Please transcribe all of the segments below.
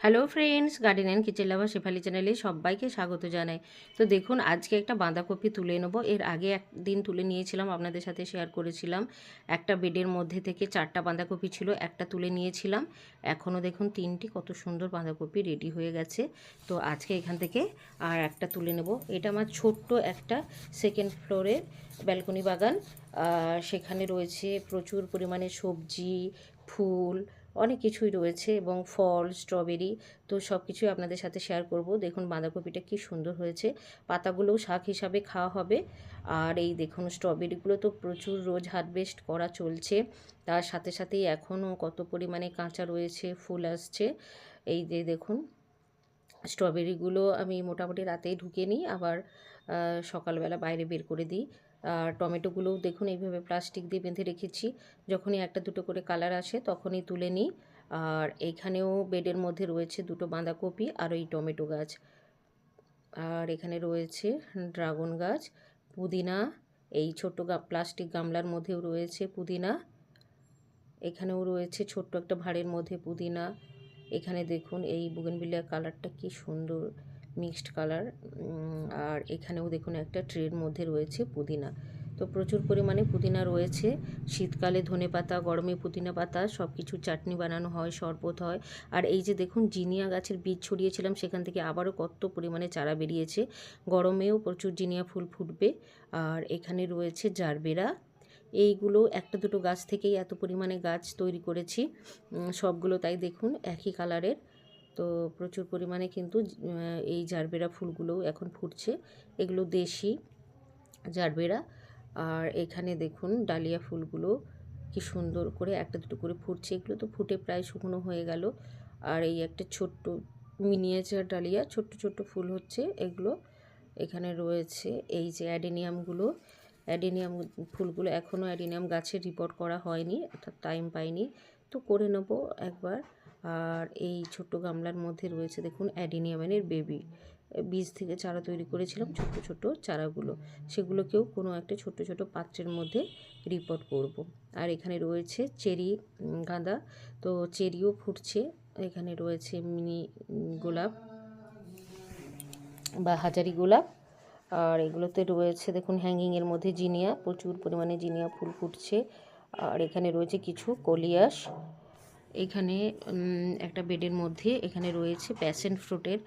Hello friends, garden and kitchen লাভার শেফালি চ্যানেলে সবাইকে স্বাগত জানাই। তো দেখুন, আজকে একটা বাঁধাকপি তুলে নেব। এর আগে একদিন তুলে নিয়েছিলাম, আপনাদের সাথে শেয়ার করেছিলাম। একটা বেডের মধ্যে থেকে 4টা বাঁধাকপি ছিল, একটা তুলে নিয়েছিলাম। এখনও দেখুন 3টি কত সুন্দর বাঁধাকপি রেডি হয়ে গেছে। তো আজকে এখান থেকে আর একটা তুলে নেব। এটা আমার ছোট্ট একটা সেকেন্ড ফ্লোরের ব্যালকনি বাগান। সেখানে রয়েছে প্রচুর পরিমাণে সবজি, ফুল, অনেক কিছুই রয়েছে এবং ফল, স্ট্রবেরি। তো সব কিছুই আপনাদের সাথে শেয়ার করব। দেখুন বাঁধাকপিটা কি সুন্দর হয়েছে, পাতাগুলোও শাক হিসাবে খাওয়া হবে। আর এই দেখুন স্ট্রবেরিগুলো তো প্রচুর রোজ হারভেস্ট করা চলছে, তার সাথে সাথেই এখনও কত পরিমাণে কাঁচা রয়েছে, ফুল আসছে। এই যে দেখুন স্ট্রবেরিগুলো আমি মোটামুটি রাতেই ঢুকে নিই, আবার সকালবেলা বাইরে বের করে দিই। আর টমেটোগুলোও দেখুন এইভাবে প্লাস্টিক দিয়ে বেঁধে রেখেছি, যখনই একটা দুটো করে কালার আসে তখনই তুলে নিই। আর এইখানেও বেডের মধ্যে রয়েছে দুটো বাঁধাকপি আর এই টমেটো গাছ। আর এখানে রয়েছে ড্রাগন গাছ, পুদিনা, এই ছোট্ট প্লাস্টিক গামলার মধ্যেও রয়েছে পুদিনা। এখানেও রয়েছে ছোট্ট একটা ভাঁড়ের মধ্যে পুদিনা। এখানে দেখুন এই বুগেনভিলিয়া কালারটা কি সুন্দর মিক্সড কালার। আর এখানেও দেখুন একটা ট্রের মধ্যে রয়েছে পুদিনা। তো প্রচুর পরিমাণে পুদিনা রয়েছে। শীতকালে ধনেপাতা, গরমে পুদিনা পাতা, সব কিছু চাটনি বানানো হয়, শরবত হয়। আর এই যে দেখুন জিনিয়া গাছের বীজ ছড়িয়েছিলাম, সেখান থেকে আবারও কত পরিমাণে চারা বেরিয়েছে। গরমেও প্রচুর জিনিয়া ফুল ফুটবে। আর এখানে রয়েছে জারবেরা। এইগুলো একটা দুটো গাছ থেকেই এত পরিমাণে গাছ তৈরি করেছি, সবগুলো তাই দেখুন একই কালারের। তো প্রচুর পরিমাণে কিন্তু এই জারবেরা ফুলগুলোও এখন ফুটছে। এগুলো দেশি জারবেরা। আর এখানে দেখুন ডালিয়া ফুলগুলো কি সুন্দর করে একটা দুটো করে ফুটছে। এগুলো তো ফুটে প্রায় শুকনো হয়ে গেল। আর এই একটা ছোট্ট মিনিয়েচার ডালিয়া, ছোট্ট ছোট্ট ফুল হচ্ছে এগুলো। এখানে রয়েছে এই যে অ্যাডেনিয়ামগুলো। অ্যাডেনিয়াম ফুলগুলো এখনও অ্যাডেনিয়াম গাছের রিপোর্ট করা হয়নি, অর্থাৎ টাইম পাইনি, তো করে নেব একবার। আর এই ছোট্ট গামলার মধ্যে রয়েছে দেখুন অ্যাডেনিয়ামের বেবি, বীজ থেকে চারা তৈরি করেছিলাম, ছোট্ট ছোট্ট চারাগুলো, সেগুলোকেও কোনো একটা ছোট্ট ছোট্ট পাত্রের মধ্যে রিপোর্ট করব। আর এখানে রয়েছে চেরি গাঁদা, তো চেরিও ফুটছে। এখানে রয়েছে মিনি গোলাপ বা হাজারি গোলাপ। আর এগুলোতে রয়েছে দেখুন হ্যাঙ্গিংয়ের মধ্যে জিনিয়া, প্রচুর পরিমাণে জিনিয়া ফুল ফুটছে। আর এখানে রয়েছে কিছু কলিয়াস। এখানে একটা বেডের মধ্যে এখানে রয়েছে প্যাশন ফ্রুটের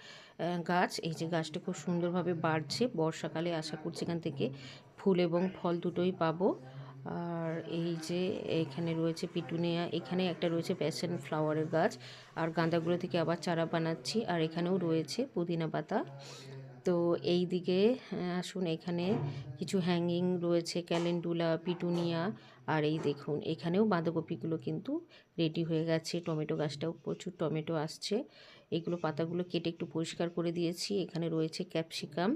গাছ। এই যে গাছটা খুব সুন্দরভাবে বাড়ছে, বর্ষাকালে আশা করছি এখান থেকে ফুল এবং ফল দুটোই পাবো। আর এই যে এখানে রয়েছে পিটুনিয়া, এখানে একটা রয়েছে প্যাশন ফ্লাওয়ারের গাছ। আর গাঁদাগুলো থেকে আবার চারা বানাচ্ছি। আর এখানেও রয়েছে পুদিনা পাতা। তো এই দিকে আসুন, এখানে কিছু হ্যাঙ্গিং রয়েছে, ক্যালেন্ডুলা, পিটুনিয়া। আর এই দেখুন এখানেও বাঁধাকপিগুলো কিন্তু রেডি হয়ে গেছে। টমেটো গাছটাও প্রচুর টমেটো আসছে। এগুলো পাতাগুলো কেটে একটু পরিষ্কার করে দিয়েছি। এখানে রয়েছে ক্যাপসিকাম,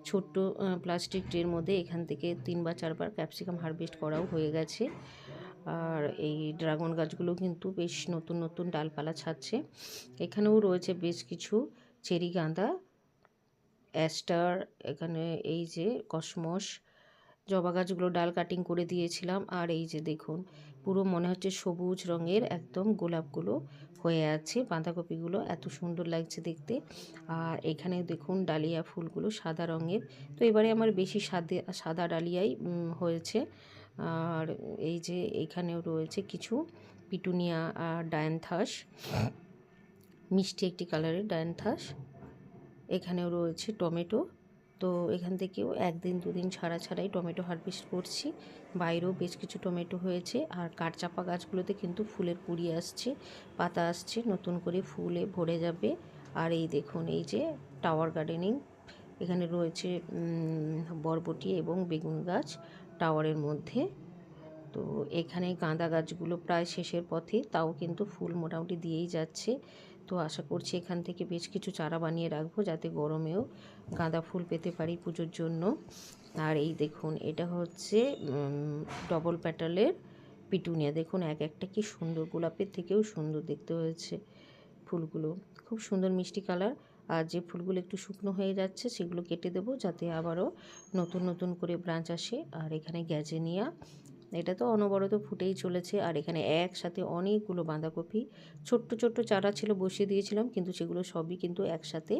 ছোট্ট প্লাস্টিক ট্রের মধ্যে এখান থেকে 3 বা 4 বার ক্যাপসিকাম হারভেস্ট করাও হয়ে গেছে। আর এই ড্রাগন গাছগুলো কিন্তু বেশ নতুন নতুন ডালপালা ছাড়ছে। এখানেও রয়েছে বেশ কিছু চেরি গাঁদা, অ্যাস্টার, এখানে এই যে কসমস। জবা গাছগুলো ডাল কাটিং করে দিয়েছিলাম। আর এই যে দেখুন পুরো মনে হচ্ছে সবুজ রঙের একদম গোলাপগুলো হয়ে আছে। বাঁধাকপিগুলো এত সুন্দর লাগছে দেখতে। আর এখানে দেখুন ডালিয়া ফুলগুলো সাদা রঙের। তো এবারে আমার বেশি সাদা ডালিয়াই হয়েছে। আর এই যে এখানেও রয়েছে কিছু পিটুনিয়া আর ডায়ান্থাস, মিষ্টি একটি কালারের ডায়ান্থাস। এখানেও রয়েছে টমেটো। তো এখান থেকেও একদিন দুদিন ছাড়া ছাড়াই টমেটো হারভেস্ট করছি। বাইরেও বেশ কিছু টমেটো হয়েছে। আর কাঠচাপা গাছগুলোতে কিন্তু ফুলের কুঁড়ি আসছে, পাতা আসছে, নতুন করে ফুলে ভরে যাবে। আর এই দেখুন এই যে টাওয়ার গার্ডেনিং, এখানে রয়েছে বরবটি এবং বেগুন গাছ টাওয়ারের মধ্যে। তো এখানে গাঁদা গাছগুলো প্রায় শেষের পথে, তাও কিন্তু ফুল মোটামুটি দিয়েই যাচ্ছে। তো আশা করছি এখান থেকে বেশ কিছু চারা বানিয়ে রাখবো, যাতে গরমেও গাঁদা ফুল পেতে পারি পুজোর জন্য। আর এই দেখুন এটা হচ্ছে ডবল প্যাটালের পিটুনিয়া। দেখুন এক একটা কি সুন্দর, গোলাপের থেকেও সুন্দর দেখতে হয়েছে ফুলগুলো, খুব সুন্দর মিষ্টি কালার। আর যে ফুলগুলো একটু শুকনো হয়ে যাচ্ছে সেগুলো কেটে দেবো, যাতে আবারও নতুন নতুন করে ব্রাঞ্চ আসে। আর এখানে গ্যাজেনিয়া, এটা তো অনবরত ফুটেই চলেছে। আর এখানে একসাথে অনেকগুলো বাঁধাকপি ছোট্ট ছোট্ট চারা ছিল, বসিয়ে দিয়েছিলাম, কিন্তু সেগুলো সবই কিন্তু একসাথে